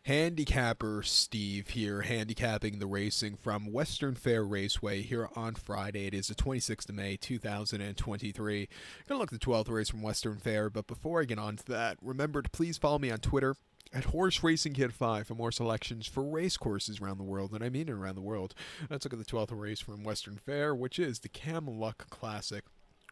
Handicapper Steve here, handicapping the racing from Western Fair Raceway here on Friday. It is the 26th of May, 2023. Gonna look at the 12th race from Western Fair, but before I get on to that, remember to please follow me on Twitter at Horse Racing Kid 5 for more selections for race courses around the world, and I mean around the world. Let's look at the 12th race from Western Fair, which is the Camluck Classic.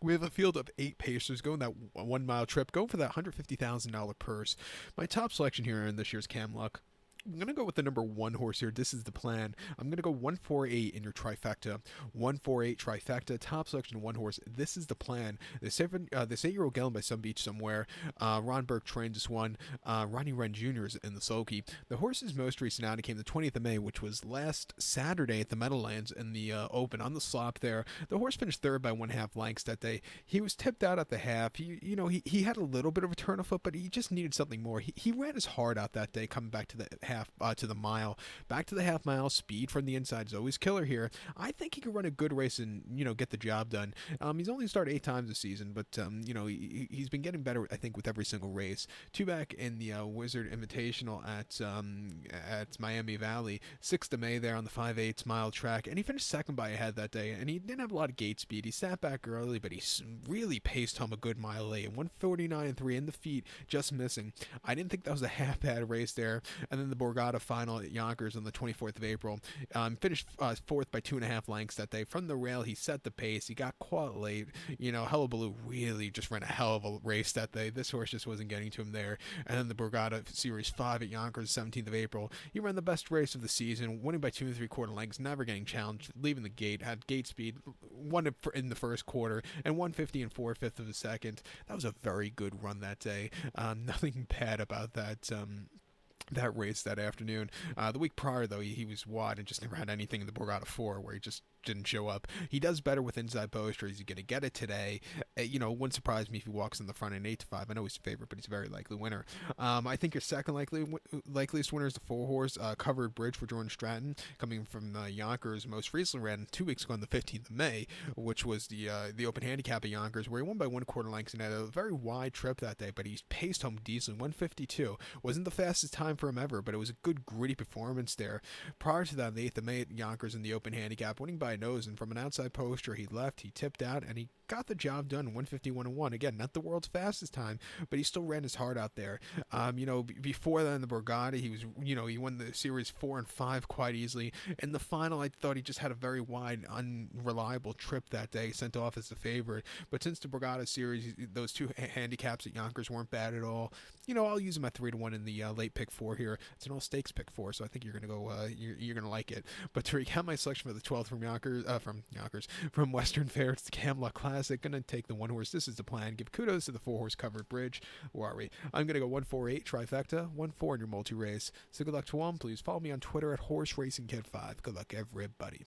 We have a field of 8 pacers going that 1 mile trip, going for that $150,000 purse. My top selection here in this year's Camluck, I'm going to go with the number 1 horse here. This is the plan. I'm going to go 148 in your trifecta. 148 trifecta, top selection 1 horse. This is the plan. This 8-year-old gelding by Some Beach Somewhere. Ron Burke trained this one. Ronnie Wren Jr. is in the sulky. The horse's most recent outing came the 20th of May, which was last Saturday at the Meadowlands in the Open on the slop there. The horse finished third by 1/2 lengths that day. He was tipped out at the half. He had a little bit of a turn of foot, but he just needed something more. He ran his heart out that day coming back to the half. To the mile, back to the half mile. Speed from the inside is always killer here. I think he could run a good race and get the job done. He's only started 8 times this season, but he's been getting better, I think, with every single race. 2 back in the Wizard Invitational at Miami Valley, 6th of May there on the 5/8 mile track, and he finished second by a head that day. And he didn't have a lot of gate speed. He sat back early, but he really paced home a good mile late. 149.3 in the feet, just missing. I didn't think that was a half bad race there. And then the Borgata final at Yonkers on the 24th of April. Finished 4th by 2.5 lengths that day. From the rail, he set the pace. He got caught late. Hullabaloo really just ran a hell of a race that day. This horse just wasn't getting to him there. And then the Borgata Series 5 at Yonkers, 17th of April. He ran the best race of the season, winning by 2 3/4 lengths, never getting challenged, leaving the gate, had gate speed, won it in the first quarter, and 150 and 4/5 of the second. That was a very good run that day. Nothing bad about that race that afternoon. The week prior, though, he was wide and just never had anything in the Borgata 4 where he just didn't show up. He does better with inside poster. He's going to get it today. Wouldn't surprise me if he walks in the front in 8-5. I know he's a favorite, but he's a very likely winner. I think your second likeliest winner is the 4 horse Covered Bridge for Jordan Stratton, coming from Yonkers. Most recently ran 2 weeks ago on the 15th of May, which was the Open Handicap at Yonkers, where he won by 1/4 lengths and had a very wide trip that day, but he paced home decently. 152 wasn't the fastest time for him ever, but it was a good gritty performance there. Prior to that, the 8th of May at Yonkers in the Open Handicap, winning by a nose, and from an outside poster, he left, he tipped out, and he got the job done. 151-1. Again, not the world's fastest time, but he still ran his heart out there. Before that in the Borgata, he won the series 4 and 5 quite easily. In the final, I thought he just had a very wide, unreliable trip that day, sent off as the favorite. But since the Borgata series, those 2 handicaps at Yonkers weren't bad at all. I'll use him at 3-1 in the late pick 4 here. It's an all stakes pick 4, so I think you're gonna go. You're gonna like it. But to recap my selection for the 12th from Western Fair, it's the Camluck Classic. Gonna take the 1 horse. This is the plan. Give kudos to the 4 horse Covered Bridge. Where are we? I'm gonna go 148 trifecta, 1-4 in your multi race. So good luck to all. Please follow me on Twitter at Horse Racing Kid 5. Good luck, everybody.